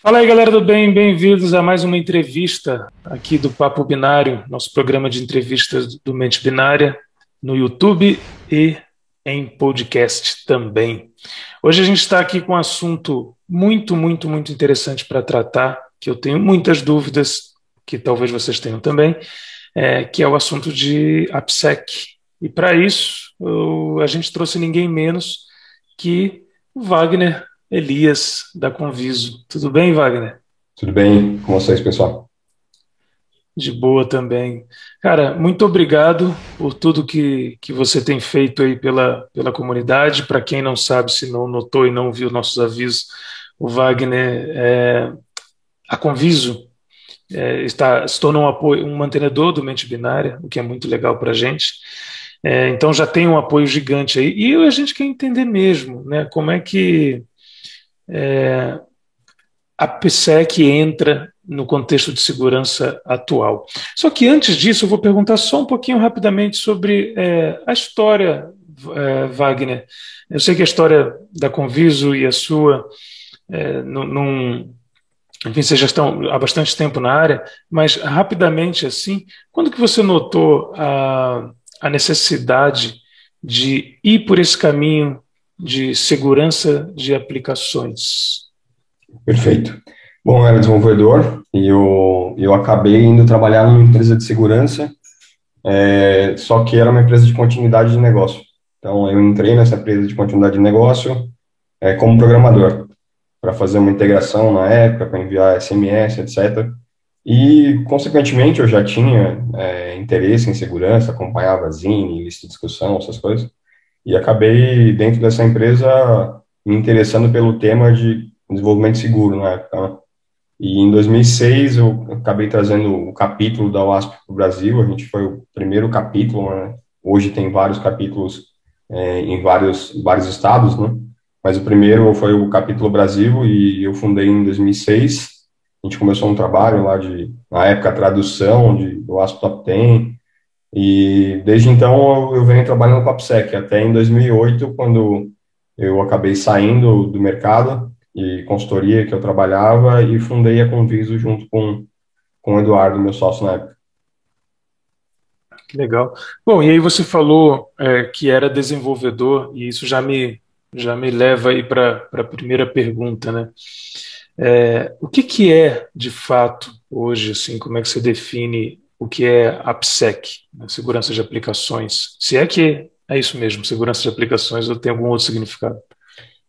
Fala aí, galera do bem, bem-vindos a mais uma entrevista aqui do Papo Binário, nosso programa de entrevistas do Mente Binária, no YouTube e em podcast também. Hoje a gente está aqui com um assunto muito interessante para tratar, que eu tenho muitas dúvidas, que talvez vocês tenham também, que é o assunto de AppSec. E para isso, a gente trouxe ninguém menos que o Wagner Elias, da Conviso. Tudo bem, Wagner? Tudo bem com vocês, pessoal? De boa também. Cara, muito obrigado por tudo que você tem feito aí pela comunidade. Para quem não sabe, se não notou e não viu nossos avisos, o Wagner, a Conviso, se tornou um mantenedor do Mente Binária, o que é muito legal para a gente. Então já tem um apoio gigante aí. E a gente quer entender mesmo, né, como é que a PSEC entra no contexto de segurança atual. Só que antes disso, eu vou perguntar só um pouquinho rapidamente sobre a história, Wagner. Eu sei que a história da Conviso e a sua, enfim, vocês já estão há bastante tempo na área, mas rapidamente assim, quando que você notou a necessidade de ir por esse caminho de segurança de aplicações? Perfeito. Bom, eu era desenvolvedor e eu acabei indo trabalhar numa empresa de segurança, só que era uma empresa de continuidade de negócio. Então, eu entrei nessa empresa de continuidade de negócio como programador, para fazer uma integração na época, para enviar SMS, etc. E, consequentemente, eu já tinha interesse em segurança, acompanhava Zine, lista de discussão, essas coisas, e acabei, dentro dessa empresa, me interessando pelo tema de desenvolvimento seguro na época, né? E em 2006 eu acabei trazendo o capítulo da OASP para o Brasil. A gente foi o primeiro capítulo, né? Hoje tem vários capítulos em vários estados, né? Mas o primeiro foi o capítulo Brasil e eu fundei em 2006. A gente começou um trabalho lá na época, tradução do OASP Top 10. E desde então eu venho trabalhando com a AppSec, até em 2008, quando eu acabei saindo do mercado e consultoria que eu trabalhava e fundei a Conviso junto com o Eduardo, meu sócio na época. Que legal. Bom, e aí você falou que era desenvolvedor, e isso já me leva aí para a primeira pergunta, né? O que que é, de fato, hoje, assim, como é que você define o que é AppSec, né, segurança de aplicações? Se é que é isso mesmo, segurança de aplicações, ou tem algum outro significado?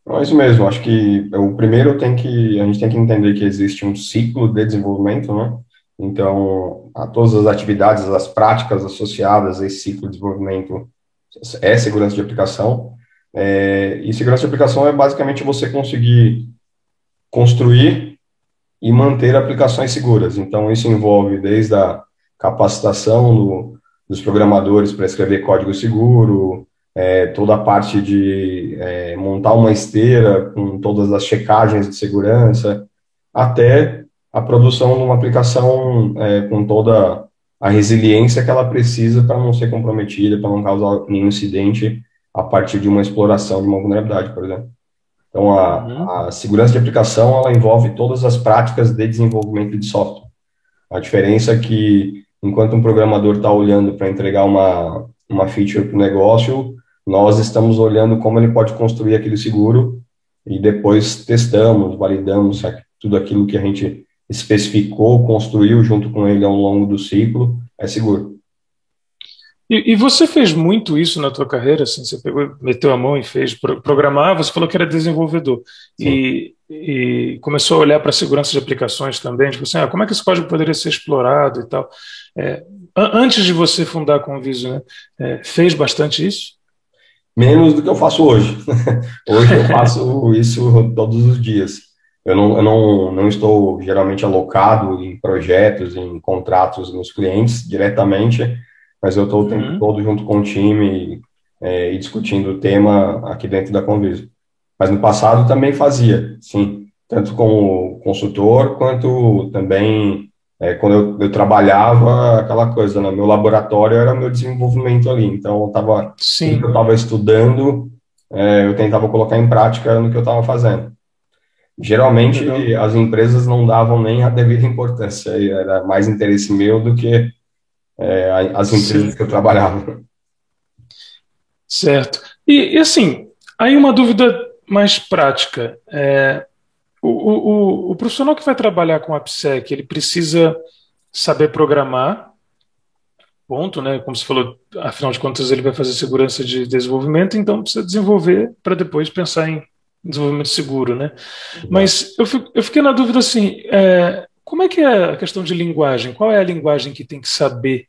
Então, é isso mesmo, acho que o primeiro a gente tem que entender que existe um ciclo de desenvolvimento, né? Então, todas as atividades, as práticas associadas a esse ciclo de desenvolvimento é segurança de aplicação. E segurança de aplicação é basicamente você conseguir construir e manter aplicações seguras. Então, isso envolve desde a capacitação dos programadores para escrever código seguro, toda a parte de montar uma esteira com todas as checagens de segurança, até a produção de uma aplicação com toda a resiliência que ela precisa para não ser comprometida, para não causar nenhum incidente a partir de uma exploração de uma vulnerabilidade, por exemplo. Então, Uhum. a segurança de aplicação, ela envolve todas as práticas de desenvolvimento de software. A diferença é que, enquanto um programador está olhando para entregar uma feature para o negócio, nós estamos olhando como ele pode construir aquele seguro e depois testamos, validamos se tudo aquilo que a gente especificou, construiu junto com ele ao longo do ciclo, é seguro. E você fez muito isso na tua carreira, assim, você pegou, meteu a mão e fez programar, você falou que era desenvolvedor Sim. e começou a olhar para a segurança de aplicações também, tipo assim, como é que esse código poderia ser explorado e tal. Antes de você fundar a Conviso, né, fez bastante isso? Menos do que eu faço hoje. Hoje eu faço isso todos os dias. Eu não estou geralmente alocado em projetos, em contratos nos clientes diretamente, mas eu estou o tempo Uhum. todo junto com o time e discutindo o tema aqui dentro da Conviso. Mas no passado também fazia, sim, tanto como consultor, quanto também quando eu trabalhava, aquela coisa, no meu laboratório era meu desenvolvimento ali, então tudo que eu Sim. estava estudando, eu tentava colocar em prática no que eu estava fazendo. Geralmente, Legal. as empresas não davam nem a devida importância, era mais interesse meu do que as empresas Sim, que eu trabalhava. certo. E assim, aí uma dúvida mais prática. O profissional que vai trabalhar com AppSec, ele precisa saber programar, ponto, né? Como você falou, afinal de contas, ele vai fazer segurança de desenvolvimento, então precisa desenvolver para depois pensar em desenvolvimento seguro, né? Exato. Mas eu fiquei na dúvida assim, como é que é a questão de linguagem? Qual é a linguagem que tem que saber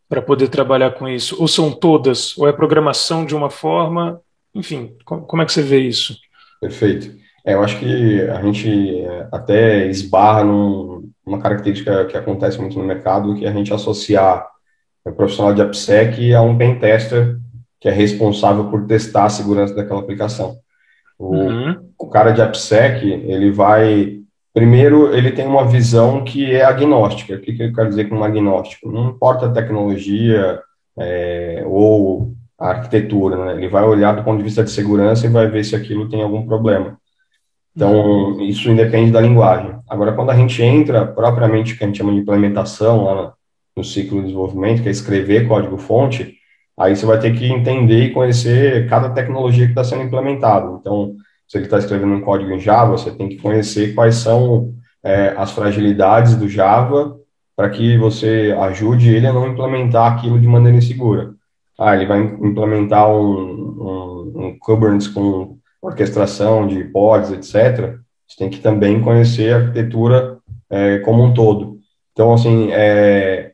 para poder trabalhar com isso? Ou são todas? Ou é programação de uma forma? Enfim, como é que você vê isso? Perfeito. Eu acho que a gente até esbarra numa característica que acontece muito no mercado, que é a gente associar o profissional de AppSec a um pen tester que é responsável por testar a segurança daquela aplicação. O, Uhum, o cara de AppSec, ele vai. Primeiro, ele tem uma visão que é agnóstica. O que que eu quero dizer com agnóstico? Não importa a tecnologia ou a arquitetura, né? Ele vai olhar do ponto de vista de segurança e vai ver se aquilo tem algum problema. uhum, Então, isso independe da linguagem. Agora, quando a gente entra propriamente, que a gente chama de implementação lá no ciclo de desenvolvimento, que é escrever código-fonte, aí você vai ter que entender e conhecer cada tecnologia que está sendo implementada. Então, se ele está escrevendo um código em Java, você tem que conhecer quais são as fragilidades do Java para que você ajude ele a não implementar aquilo de maneira insegura. Ah, ele vai implementar um Kubernetes com orquestração de pods, etc., você tem que também conhecer a arquitetura como um todo. Então, assim,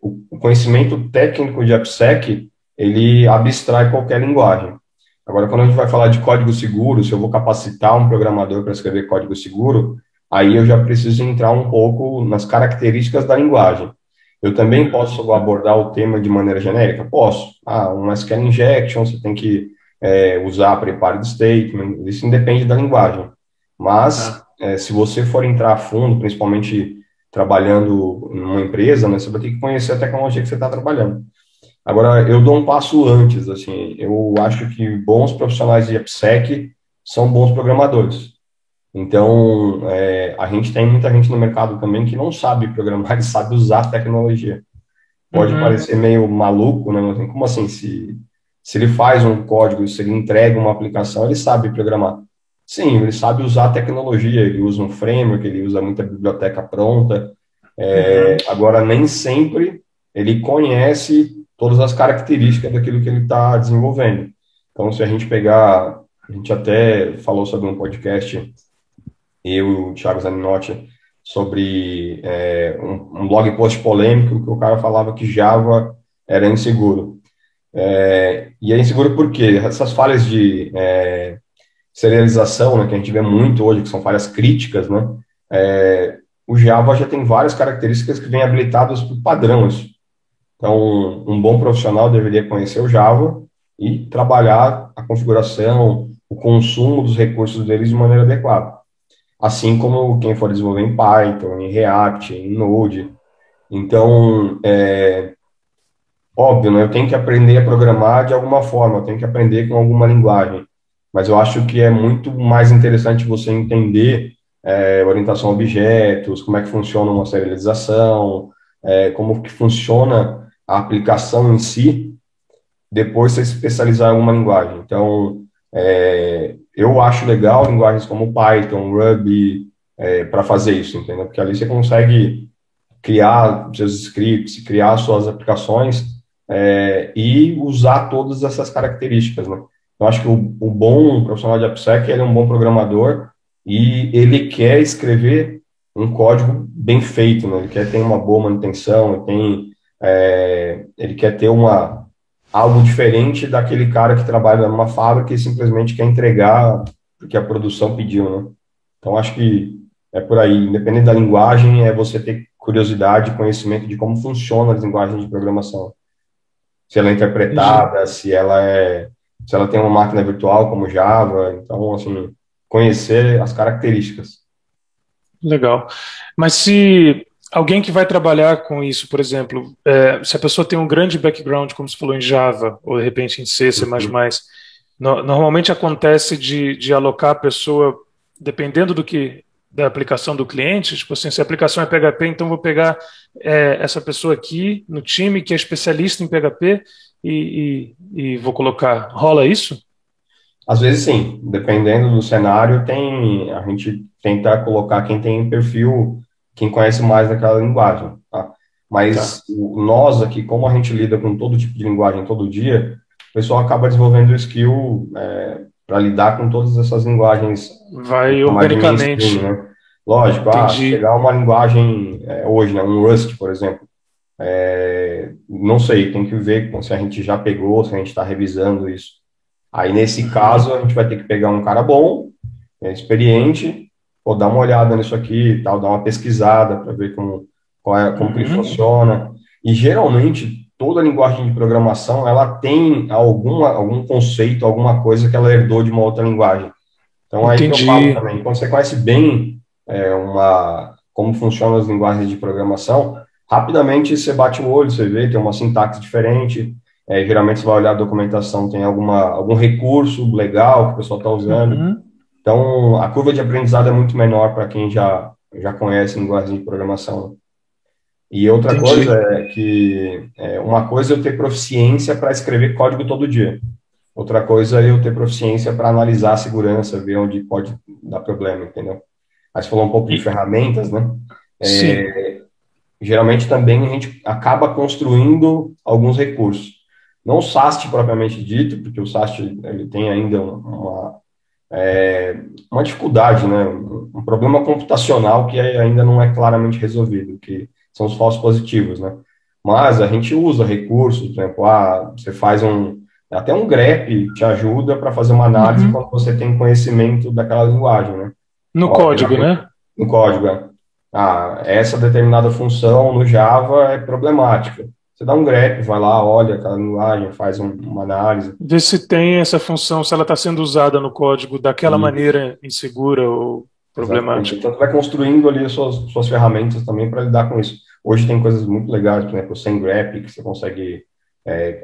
o conhecimento técnico de AppSec, ele abstrai qualquer linguagem. Agora, quando a gente vai falar de código seguro, se eu vou capacitar um programador para escrever código seguro, aí eu já preciso entrar um pouco nas características da linguagem. Eu também posso uhum. abordar o tema de maneira genérica? Posso. Ah, um SQL injection, você tem que usar prepared statement, isso independe da linguagem. Mas, Tá. se você for entrar a fundo, principalmente trabalhando numa empresa, né, você vai ter que conhecer a tecnologia que você está trabalhando. Agora, eu dou um passo antes, assim, eu acho que bons profissionais de AppSec são bons programadores. Então, a gente tem muita gente no mercado também que não sabe programar e sabe usar a tecnologia. Pode Uhum, parecer meio maluco, né? Mas como assim? Se ele faz um código, se ele entrega uma aplicação, ele sabe programar. Sim, ele sabe usar a tecnologia, ele usa um framework, ele usa muita biblioteca pronta. uhum. Agora, nem sempre ele conhece todas as características daquilo que ele está desenvolvendo. Então, se a gente pegar, a gente até falou sobre um podcast, eu e o Thiago Zaninotti, sobre um blog post polêmico que o cara falava que Java era inseguro. E é inseguro por quê? Essas falhas de serialização, né, que a gente vê muito hoje, que são falhas críticas, né? O Java já tem várias características que vêm habilitadas por padrão. Isso. Então, um bom profissional deveria conhecer o Java e trabalhar a configuração, o consumo dos recursos deles de maneira adequada. Assim como quem for desenvolver em Python, em React, em Node. Então, óbvio, né, eu tenho que aprender a programar de alguma forma, eu tenho que aprender com alguma linguagem. Mas eu acho que é muito mais interessante você entender orientação a objetos, como é que funciona uma serialização, como que funciona a aplicação em si, depois você se especializar em alguma linguagem. Então, eu acho legal linguagens como Python, Ruby, para fazer isso, entendeu? Porque ali você consegue criar seus scripts, criar suas aplicações e usar todas essas características, né? Eu acho que o bom profissional de AppSec, ele é um bom programador e ele quer escrever um código bem feito, né? Ele quer ter uma boa manutenção, ele quer ter algo diferente daquele cara que trabalha numa fábrica e simplesmente quer entregar porque a produção pediu, né? Então, acho que é por aí. Independente da linguagem, é você ter curiosidade, conhecimento de como funciona as linguagens de programação. Se ela é Entendi. interpretada, se ela tem uma máquina virtual como Java. Então, assim, conhecer as características. Legal. Mas se alguém que vai trabalhar com isso, por exemplo, se a pessoa tem um grande background, como você falou, em Java, ou de repente em C, C++, Uhum. normalmente acontece de alocar a pessoa, dependendo da aplicação do cliente? Tipo assim, se a aplicação é PHP, então vou pegar essa pessoa aqui no time que é especialista em PHP e vou colocar. Rola isso? Às vezes sim, dependendo do cenário, a gente tenta colocar quem tem perfil, quem conhece mais daquela linguagem, tá? Tá. Mas nós aqui, como a gente lida com todo tipo de linguagem todo dia, o pessoal acaba desenvolvendo skill para lidar com todas essas linguagens, Vai chamar de mainstream, organicamente. né? Lógico, Entendi. chegar uma linguagem hoje, né, um Rust, por exemplo, não sei, tem que ver se a gente já pegou, se a gente está revisando isso. Aí, nesse Uhum, caso, a gente vai ter que pegar um cara bom, experiente, ou dar uma olhada nisso aqui e tal, dar uma pesquisada para ver como que ele uhum. funciona. E, geralmente, toda linguagem de programação, ela tem algum conceito, alguma coisa que ela herdou de uma outra linguagem. Então, aí que eu falo Entendi. também, quando você conhece bem como funcionam as linguagens de programação, rapidamente você bate o olho, você vê, tem uma sintaxe diferente, geralmente você vai olhar a documentação, tem algum recurso legal que o pessoal está usando. Uhum, Então, a curva de aprendizado é muito menor para quem já conhece linguagem de programação. E outra coisa entendi. é que uma coisa é eu ter proficiência para escrever código todo dia. Outra coisa é eu ter proficiência para analisar a segurança, ver onde pode dar problema, entendeu? Aí você falou um pouco de E- ferramentas, né? sim. Geralmente também a gente acaba construindo alguns recursos. Não o SAST propriamente dito, porque o SAST ele tem ainda uma dificuldade, né? Um problema computacional que ainda não é claramente resolvido, que são os falsos positivos, né? Mas a gente usa recursos, por exemplo, você faz até um grep te ajuda para fazer uma análise Uhum. quando você tem conhecimento daquela linguagem, né? No Ó, código, né? no código, essa determinada função no Java é problemática. Você dá um grep, vai lá, olha aquela linguagem, faz uma análise. Ver se tem essa função, se ela está sendo usada no código daquela Isso, maneira insegura ou exatamente. problemática. Então, você vai construindo ali as suas ferramentas também para lidar com isso. Hoje tem coisas muito legais, por exemplo, o SendGraph, que você consegue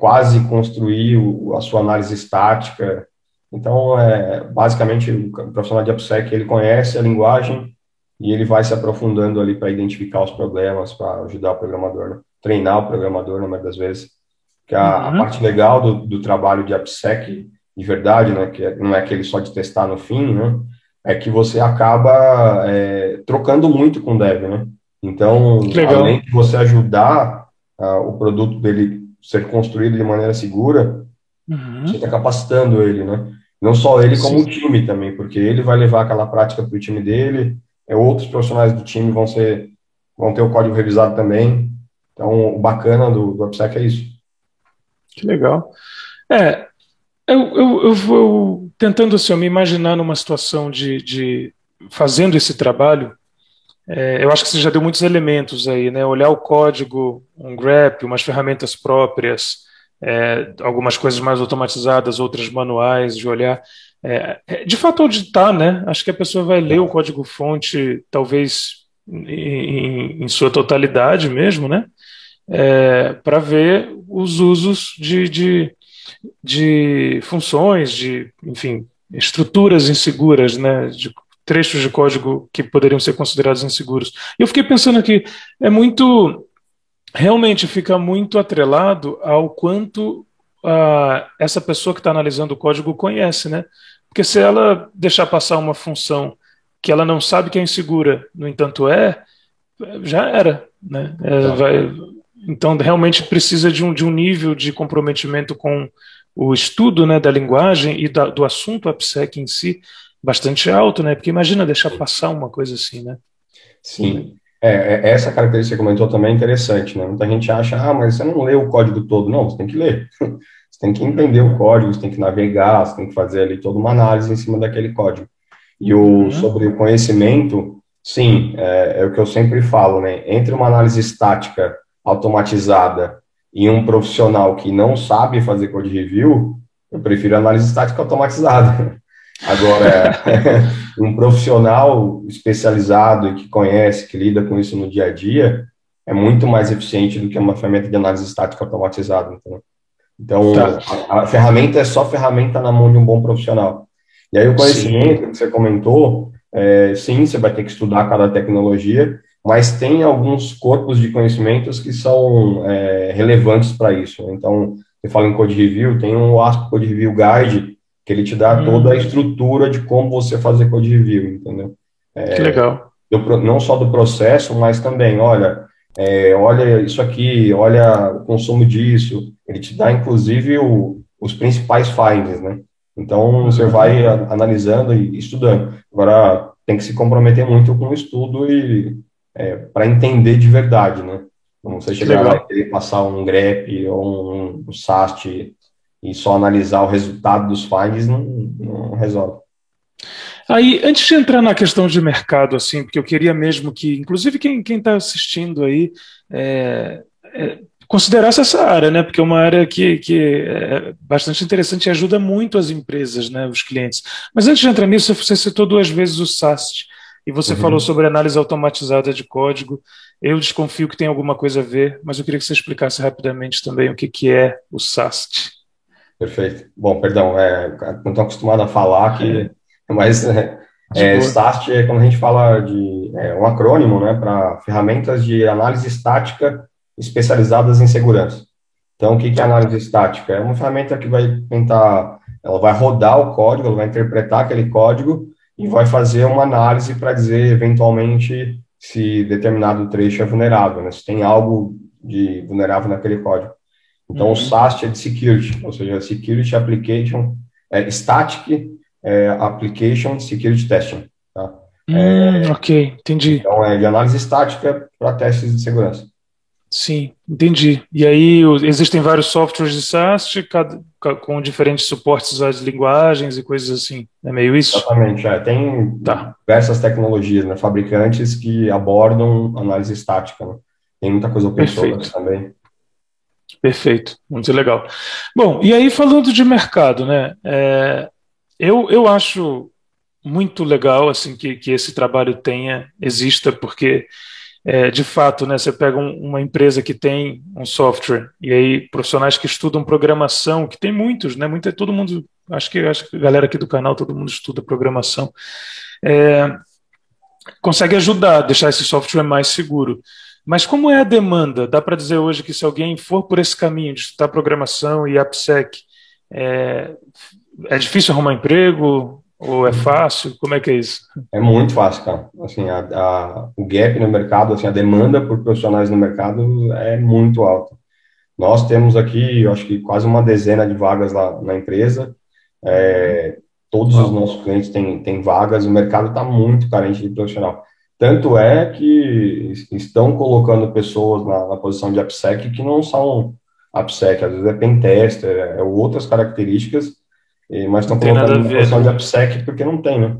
quase construir a sua análise estática. Então, basicamente, o profissional de AppSec, ele conhece a linguagem e ele vai se aprofundando ali para identificar os problemas, para ajudar o programador, né? Treinar o programador, na maioria das vezes. Que a Uhum. parte legal do trabalho de AppSec, de verdade, né, não é aquele só de testar no fim, né, é que você acaba trocando muito com o dev, né? Então, Que além legal. de você ajudar o produto dele ser construído de maneira segura, você Uhum. está capacitando ele, né? Não só ele, como o Sim. time também, porque ele vai levar aquela prática para o time dele, outros profissionais do time vão ter o código revisado também. Então, o bacana do AppSec é isso. Que legal. É, eu vou tentando assim, eu me imaginar numa situação de fazendo esse trabalho. Eu acho que você já deu muitos elementos aí, né? Olhar o código, um grep, umas ferramentas próprias, algumas coisas mais automatizadas, outras manuais, de olhar. De fato, auditar, né? Acho que a pessoa vai ler o código-fonte, talvez em sua totalidade mesmo, né? Para ver os usos de funções, enfim, estruturas inseguras, né, de trechos de código que poderiam ser considerados inseguros. E eu fiquei pensando aqui, realmente fica muito atrelado ao quanto essa pessoa que está analisando o código conhece, né? Porque se ela deixar passar uma função que ela não sabe que é insegura, no entanto já era, né? Então, realmente precisa de um nível de comprometimento com o estudo, né, da linguagem e do assunto AppSec em si bastante alto, né? Porque imagina deixar passar uma coisa assim, né? Sim. Essa característica que você comentou também é interessante, né? Muita gente acha, mas você não lê o código todo. Não, você tem que ler. Você tem que entender o código, você tem que navegar, você tem que fazer ali toda uma análise em cima daquele código. E Uhum, sobre o conhecimento, sim, é o que eu sempre falo, né? Entre uma análise estática automatizada e um profissional que não sabe fazer code review, eu prefiro a análise estática automatizada. Agora, um profissional especializado e que conhece, que lida com isso no dia a dia, é muito mais eficiente do que uma ferramenta de análise estática automatizada. tá. Então, a ferramenta é só ferramenta na mão de um bom profissional. E aí, o Sim. conhecimento que você comentou, Sim, você vai ter que estudar cada tecnologia, mas tem alguns corpos de conhecimentos que são relevantes para isso. Então, você fala em Code Review, tem o ASP Code Review Guide, que ele te dá toda a Hum, estrutura de como você fazer Code Review, entendeu? que legal. Não só do processo, mas também, olha, olha isso aqui, olha o consumo disso. Ele te dá, inclusive, os principais findings, né? Então, você vai Uhum. analisando e estudando. Agora, tem que se comprometer muito com o estudo e para entender de verdade, né? Não você Que chegar lá e legal. querer passar um grep ou um SAST e só analisar o resultado dos findings não resolve. Aí, antes de entrar na questão de mercado, assim, porque eu queria mesmo que, inclusive, quem está assistindo aí, é, considerasse essa área, né? Porque é uma área que é bastante interessante e ajuda muito as empresas, né? Os clientes. Mas antes de entrar nisso, você citou duas vezes o SAST e você falou Uhum. sobre análise automatizada de código. Eu desconfio que tem alguma coisa a ver, mas eu queria que você explicasse rapidamente também o que é o SAST. Perfeito. Bom, perdão, não estou acostumado a falar que, mas De boa. STAT é quando a gente fala de um acrônimo, né, para ferramentas de análise estática especializadas em segurança. Então, o que que é Tá. análise estática? É uma ferramenta que vai tentar, ela vai rodar o código, ela vai interpretar aquele código e vai fazer uma análise para dizer, eventualmente, se determinado trecho é vulnerável, né, se tem algo de vulnerável naquele código. Então, o Uhum. SAST é de security, ou seja, Security Application, Static Application Security Testing. Tá? Ok, entendi. Então, é de análise estática para testes de segurança. Sim, entendi. E aí existem vários softwares de SAST, com diferentes suportes às linguagens e coisas assim. É meio isso? Exatamente, tem Tá, diversas tecnologias, né, fabricantes que abordam análise estática. Né? Tem muita coisa open source perfeito, também. perfeito, muito legal. Bom, e aí falando de mercado, né? Eu acho muito legal assim que esse trabalho exista, porque de fato, né, você pega uma empresa que tem um software e aí profissionais que estudam programação, que tem muitos, né? Todo mundo, acho que a galera aqui do canal, todo mundo estuda programação. É, consegue ajudar, deixar esse software mais seguro. Mas como é a demanda? Dá para dizer hoje que se alguém for por esse caminho de estudar programação e AppSec, é, é difícil arrumar emprego ou é fácil? Como é que é isso? É muito fácil, cara. Assim, o gap no mercado, assim, a demanda por profissionais no mercado é muito alta. Nós temos aqui, eu acho que quase uma dezena de vagas lá na empresa. Uhum. Todos os Uau. nossos clientes têm vagas, o mercado está muito carente de profissional. Tanto é que estão colocando pessoas na posição de AppSec que não são AppSec, às vezes é pentester, outras características, mas Não estão tem nada colocando a na ver, posição né? de AppSec porque não tem, né?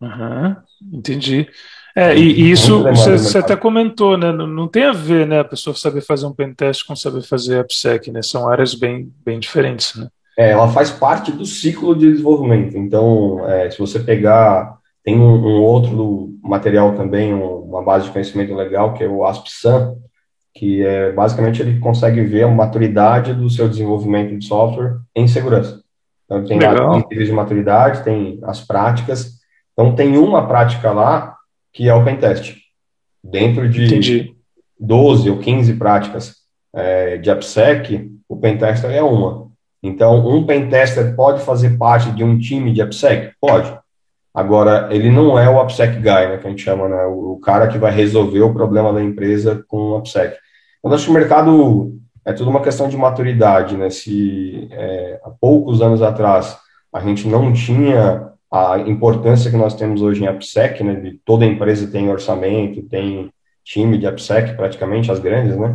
Uhum. Entendi. Então, tem E muita isso demanda no você até mercado. comentou, né? Não tem a ver, né? A pessoa saber fazer um pentest com saber fazer AppSec, né? São áreas bem diferentes, né? Ela faz parte do ciclo de desenvolvimento. Então, se você pegar, tem um outro material também, uma base de conhecimento legal, que é o ASP-SAM, que basicamente ele consegue ver a maturidade do seu desenvolvimento de software em segurança. Então, tem lá os Legal. níveis de maturidade, tem as práticas. Então, tem uma prática lá que é o pentest. Dentro de Entendi. 12 ou 15 práticas de AppSec, o pentester é uma. Então, um pentester pode fazer parte de um time de AppSec? Pode. Agora, ele não é o AppSec Guy, né, que a gente chama, né, o cara que vai resolver o problema da empresa com o AppSec. Eu acho que o mercado é tudo uma questão de maturidade, né? Se há poucos anos atrás a gente não tinha a importância que nós temos hoje em AppSec, né? De toda empresa tem orçamento, tem time de AppSec, praticamente as grandes, né?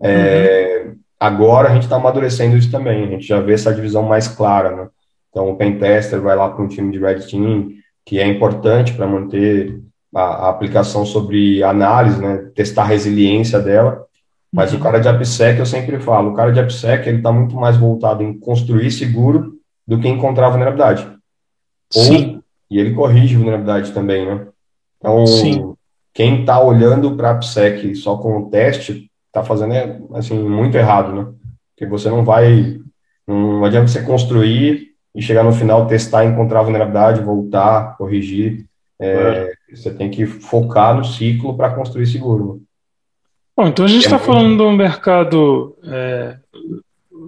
Uhum. Agora a gente está amadurecendo isso também, a gente já vê essa divisão mais clara, né? Então o pentester vai lá para um time de Red Team, que é importante para manter a aplicação sobre análise, né? Testar a resiliência dela. Mas o Uhum. cara de AppSec, eu sempre falo, o cara de AppSec, ele está muito mais voltado em construir seguro do que encontrar vulnerabilidade. Sim, E ele corrige vulnerabilidade também, né? sim. Então, quem está olhando para a AppSec só com o teste, está fazendo, assim, muito errado, né? Porque você não adianta você construir e chegar no final, testar, encontrar vulnerabilidade, voltar, corrigir. Claro. Você tem que focar no ciclo para construir seguro. Bom, então a gente É está falando muito, de um mercado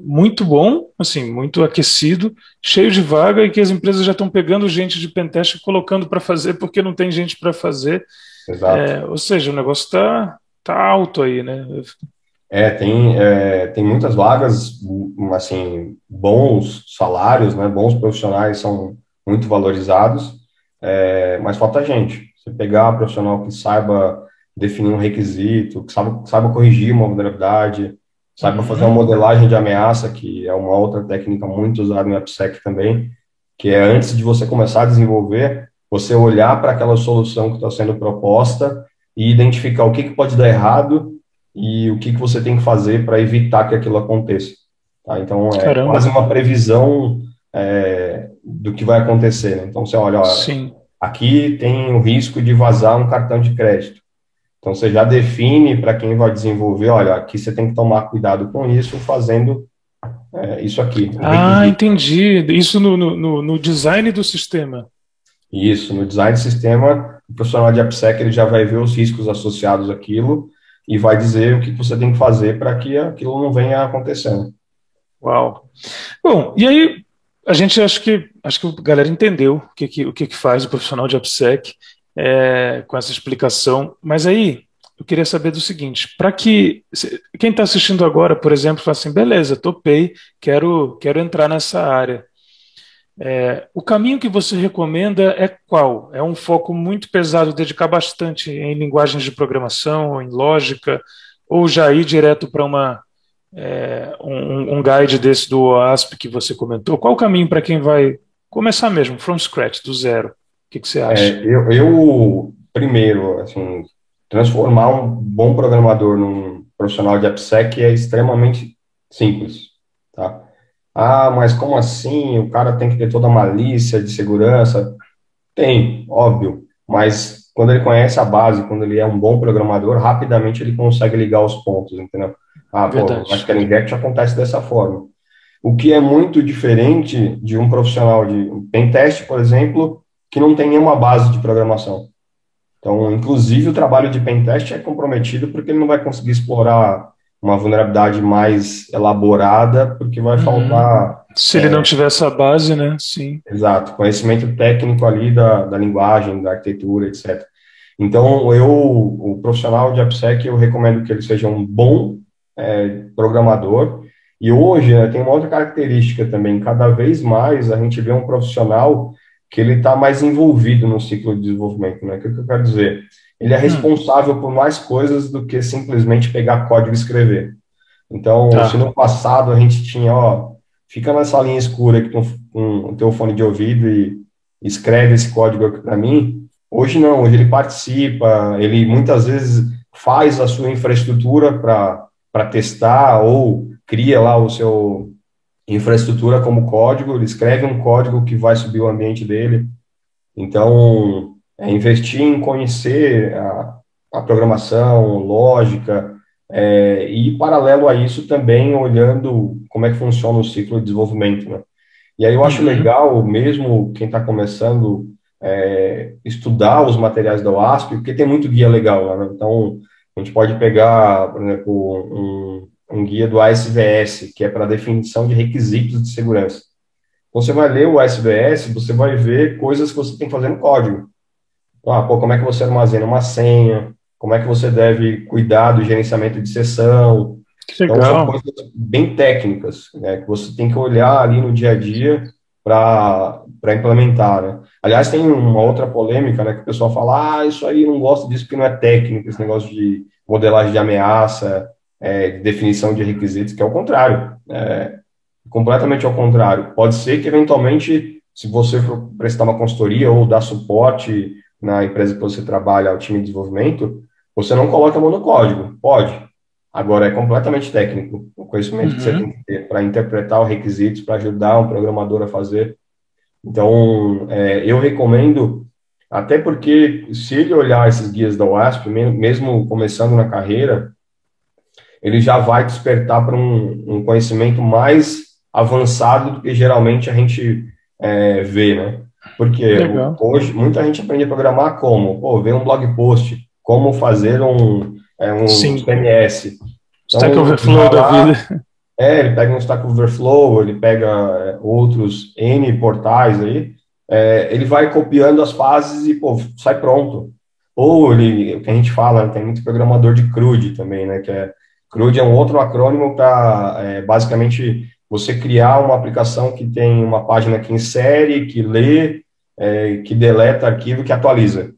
muito bom, assim, muito aquecido, cheio de vaga e que as empresas já estão pegando gente de pentest e colocando para fazer porque não tem gente para fazer. exato. Ou seja, o negócio tá alto aí, né? Tem muitas vagas, assim, bons salários, né? Bons profissionais são muito valorizados, mas falta gente. Você pegar um profissional que saiba definir um requisito, que saiba corrigir uma vulnerabilidade, saiba fazer uma Uhum. modelagem de ameaça, que é uma outra técnica muito usada em AppSec também, que é antes de você começar a desenvolver, você olhar para aquela solução que está sendo proposta e identificar o que pode dar errado e o que você tem que fazer para evitar que aquilo aconteça. Tá? Então, é quase Caramba, uma previsão do que vai acontecer. Né? Então, você olha, ó, sim. aqui tem o risco de vazar um cartão de crédito. Então, você já define para quem vai desenvolver, olha, aqui você tem que tomar cuidado com isso, fazendo isso aqui, o Ah, requisito. entendi. Isso no design do sistema. Isso, no design de sistema, o profissional de AppSec ele já vai ver os riscos associados àquilo e vai dizer o que você tem que fazer para que aquilo não venha acontecendo. Uau. Bom, e aí a gente acho que a galera entendeu o que faz o profissional de AppSec com essa explicação. Mas aí eu queria saber do seguinte: para que quem está assistindo agora, por exemplo, fala assim, beleza, topei, quero entrar nessa área. O caminho que você recomenda é qual? É um foco muito pesado, dedicar bastante em linguagens de programação, em lógica, ou já ir direto para um guide desse do OASP que você comentou? Qual o caminho para quem vai começar mesmo, from scratch, do zero? O que você acha? Primeiro, assim, transformar um bom programador num profissional de AppSec é extremamente simples, tá? Ah, mas como assim? O cara tem que ter toda a malícia de segurança? Tem, óbvio, mas quando ele conhece a base, quando ele é um bom programador, rapidamente ele consegue ligar os pontos, entendeu? Ah, pô, Verdade. acho que a Inject acontece dessa forma. O que é muito diferente de um profissional de pentest, por exemplo, que não tem nenhuma base de programação. Então, inclusive, o trabalho de pentest é comprometido porque ele não vai conseguir explorar uma vulnerabilidade mais elaborada, porque vai Uhum. faltar, Se ele não tiver essa base, né? Sim. exato, conhecimento técnico ali da linguagem, da arquitetura, etc. Então, o profissional de AppSec, eu recomendo que ele seja um bom programador. E hoje, né, tem uma outra característica também, cada vez mais a gente vê um profissional que ele está mais envolvido no ciclo de desenvolvimento, né? O que eu quero dizer? Ele é Hum. responsável por mais coisas do que simplesmente pegar código e escrever. Então, se Tá. no passado a gente tinha, ó, fica nessa linha escura aqui com o teu fone de ouvido e escreve esse código aqui para mim, hoje não, hoje ele participa, ele muitas vezes faz a sua infraestrutura para testar ou cria lá o seu infraestrutura como código, ele escreve um código que vai subir o ambiente dele. Então, investir em conhecer a programação, lógica, e paralelo a isso também olhando como é que funciona o ciclo de desenvolvimento, né? E aí eu acho Uhum. legal, mesmo quem está começando, estudar os materiais da OASP, porque tem muito guia legal lá, né? Então, a gente pode pegar, por exemplo, um guia do ASVS, que é para definição de requisitos de segurança. Então, você vai ler o ASVS, você vai ver coisas que você tem que fazer no código. Ah, pô, como é que você armazena uma senha? Como é que você deve cuidar do gerenciamento de sessão? Que Então, são legal. coisas bem técnicas, né, que você tem que olhar ali no dia a dia para implementar, né? Aliás, tem uma outra polêmica, né, que o pessoal fala, ah, isso aí não gosto disso porque não é técnico, esse negócio de modelagem de ameaça, de definição de requisitos, que é o contrário, completamente ao contrário. Pode ser que, eventualmente, se você for prestar uma consultoria ou dar suporte na empresa que você trabalha ao time de desenvolvimento, você não coloca a mão no código. Pode. Agora, é completamente técnico. O conhecimento que você tem Uhum. que ter para interpretar os requisitos, para ajudar um programador a fazer. Então, eu recomendo, até porque se ele olhar esses guias da UASP, mesmo começando na carreira, ele já vai despertar para um conhecimento mais avançado do que geralmente a gente vê, né? Porque Legal. hoje muita gente aprende a programar como, pô, ver um blog post, como fazer um Sim. CMS. Stack Então, ele Overflow vai da vida. lá, ele pega um Stack Overflow, ele pega outros N portais aí, ele vai copiando as fases e, pô, sai pronto. Ou ele, o que a gente fala, tem muito programador de CRUD também, né, CRUD é um outro acrônimo para, basicamente, você criar uma aplicação que tem uma página que insere, que lê, que deleta arquivo, que atualiza.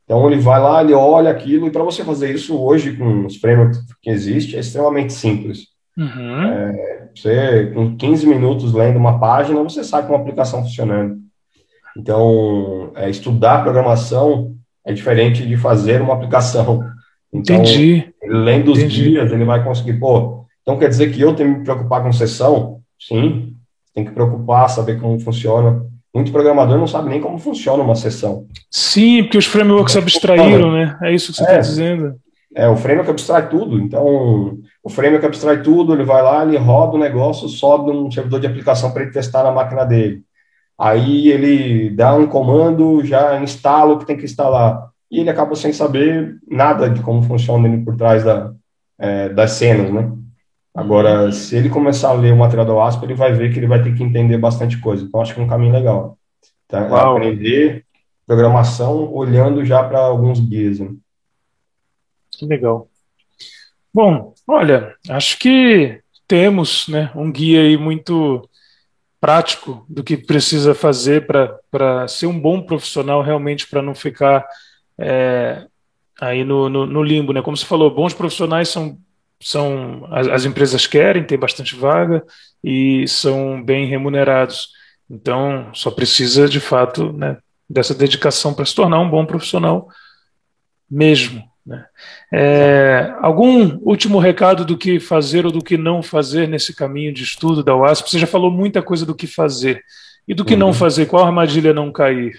Então, ele vai lá, ele olha aquilo, e para você fazer isso hoje, com os frameworks que existem, é extremamente simples. Uhum. Você, com 15 minutos lendo uma página, você sabe como a aplicação funcionando. Então, estudar programação é diferente de fazer uma aplicação. Então, Entendi, ele lendo os entendi. guias, ele vai conseguir, pô, então quer dizer que eu tenho que me preocupar com sessão? Sim, tem que preocupar, saber como funciona. Muito programador não sabe nem como funciona uma sessão. Sim, porque os frameworks Como é que abstraíram, funciona? né? É isso que você está É, dizendo. o framework abstrai tudo. Então, o framework abstrai tudo, ele vai lá, ele roda o negócio, sobe um servidor de aplicação para ele testar na máquina dele. Aí ele dá um comando, já instala o que tem que instalar. E ele acaba sem saber nada de como funciona ele por trás das cenas, né? Agora, Uhum. se ele começar a ler o material da OASP, ele vai ver que ele vai ter que entender bastante coisa. Então, acho que é um caminho legal. Tá? É Uau, aprender programação olhando já para alguns guias, né? que legal. Bom, olha, acho que temos, né, um guia aí muito prático do que precisa fazer para ser um bom profissional, realmente, para não ficar é, aí no limbo, né? Como você falou, bons profissionais são as empresas querem, tem bastante vaga e são bem remunerados. Então, só precisa, de fato, né, dessa dedicação para se tornar um bom profissional mesmo, né? Algum último recado do que fazer ou do que não fazer nesse caminho de estudo da UASP? Você já falou muita coisa do que fazer. E do que não Uhum. fazer? Qual armadilha não cair?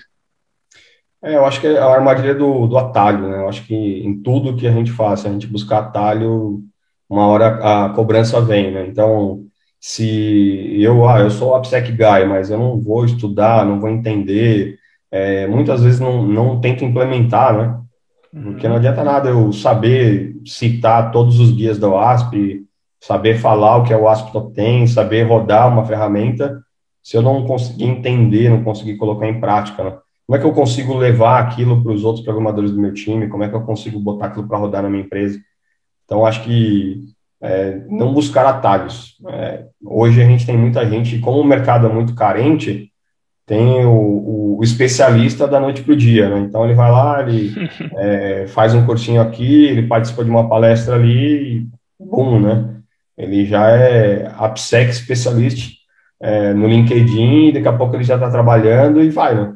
Eu acho que é a armadilha do atalho, né? Eu acho que em tudo que a gente faz, se a gente buscar atalho, uma hora a cobrança vem, né? Então, se eu sou o AppSec Guy, mas eu não vou estudar, não vou entender, muitas vezes não tento implementar, né? Porque não Uhum, adianta nada eu saber citar todos os guias da OASP, saber falar o que a OASP tem, saber rodar uma ferramenta, se eu não conseguir entender, não conseguir colocar em prática, né? Como é que eu consigo levar aquilo para os outros programadores do meu time? Como é que eu consigo botar aquilo para rodar na minha empresa? Então, acho que não buscar atalhos. Hoje a gente tem muita gente, como o mercado é muito carente, tem o especialista da noite para o dia, né? Então ele vai lá, ele faz um cursinho aqui, ele participa de uma palestra ali, e bum, né? Ele já é AppSec especialista no LinkedIn, e daqui a pouco ele já está trabalhando e vai, né?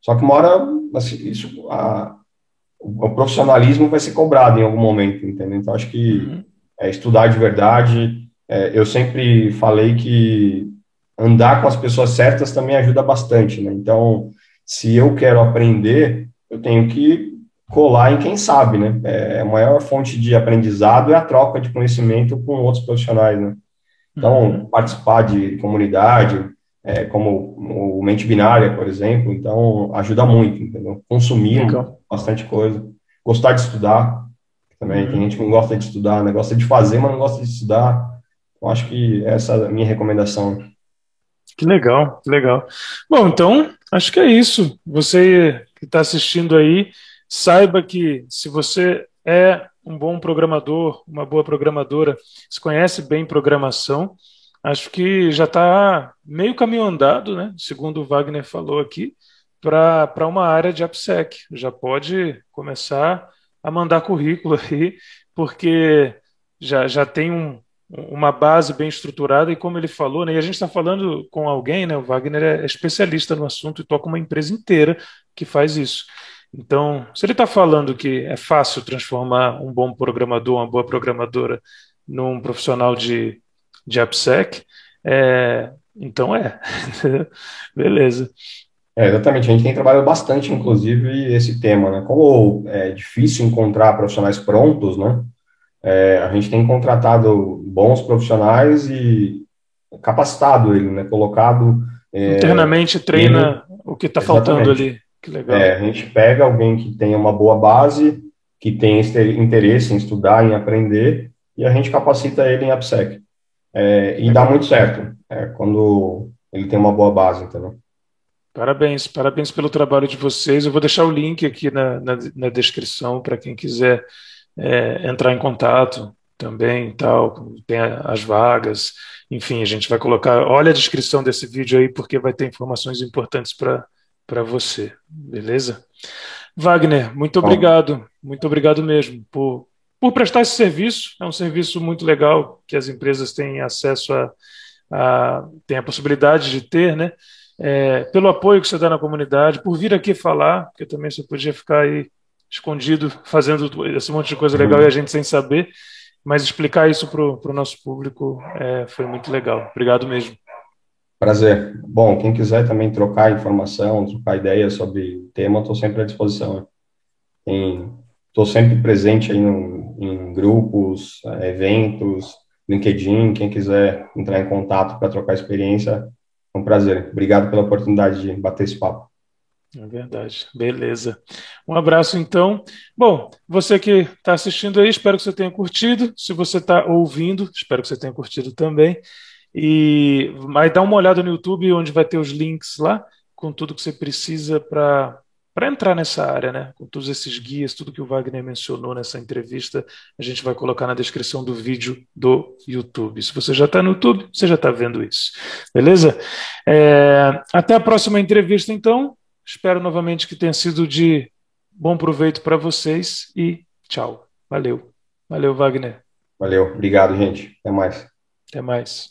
Só que uma hora, assim, o profissionalismo vai ser cobrado em algum momento, entendeu? Então acho que uhum. estudar de verdade. Eu sempre falei que andar com as pessoas certas também ajuda bastante, né? Então, se eu quero aprender, eu tenho que colar em quem sabe, né? A maior fonte de aprendizado é a troca de conhecimento com outros profissionais, né? Então, Uhum. participar de comunidade, como o Mente Binária, por exemplo, então ajuda muito, entendeu? Consumir Legal. bastante coisa, gostar de estudar também. Tem Uhum. gente que não gosta de estudar, né? Gosta de fazer, mas não gosta de estudar. Eu acho que essa é a minha recomendação. Que legal, que legal. Bom, então, acho que é isso. Você que está assistindo aí, saiba que se você é um bom programador, uma boa programadora, se conhece bem programação, acho que já está meio caminho andado, né? Segundo o Wagner falou aqui, para uma área de AppSec. Já pode começar a mandar currículo aí, porque já tem uma base bem estruturada e como ele falou, né, e a gente está falando com alguém, né, o Wagner é especialista no assunto e toca uma empresa inteira que faz isso. Então, se ele está falando que é fácil transformar um bom programador, uma boa programadora, num profissional de AppSec, então é. Beleza. Exatamente, a gente tem trabalhado bastante, inclusive, esse tema, né? Como é difícil encontrar profissionais prontos, né? A gente tem contratado bons profissionais e capacitado ele, né? Colocado Internamente ele treina O que está faltando Exatamente. ali. Que legal. A gente pega alguém que tenha uma boa base, que tenha interesse em estudar, em aprender, e a gente capacita ele em AppSec. E dá Legal. muito certo, quando ele tem uma boa base, entendeu? Parabéns, parabéns pelo trabalho de vocês. Eu vou deixar o link aqui na descrição para quem quiser entrar em contato também, e tal. Tem as vagas, enfim, a gente vai colocar. Olha a descrição desse vídeo aí, porque vai ter informações importantes para você, beleza? Wagner, Bom, muito obrigado mesmo por prestar esse serviço. É um serviço muito legal que as empresas têm acesso têm a possibilidade de ter, né? Pelo apoio que você dá na comunidade, por vir aqui falar, porque também você podia ficar aí escondido fazendo esse monte de coisa legal e a uhum. gente sem saber, mas explicar isso para o nosso público foi muito legal. Obrigado mesmo. Prazer. Bom, quem quiser também trocar informação, trocar ideias sobre o tema, estou sempre à disposição. Estou sempre presente aí em grupos, eventos, LinkedIn. Quem quiser entrar em contato para trocar experiência, é um prazer. Obrigado pela oportunidade de bater esse papo. É verdade. Beleza. Um abraço, então. Bom, você que está assistindo aí, espero que você tenha curtido. Se você está ouvindo, espero que você tenha curtido também. Mas dá uma olhada no YouTube, onde vai ter os links lá, com tudo que você precisa para entrar nessa área, né? Com todos esses guias, tudo que o Wagner mencionou nessa entrevista, a gente vai colocar na descrição do vídeo do YouTube. Se você já está no YouTube, você já está vendo isso. Beleza? Até a próxima entrevista, então. Espero novamente que tenha sido de bom proveito para vocês e tchau. Valeu. Valeu, Wagner. Valeu, obrigado, gente. Até mais. Até mais.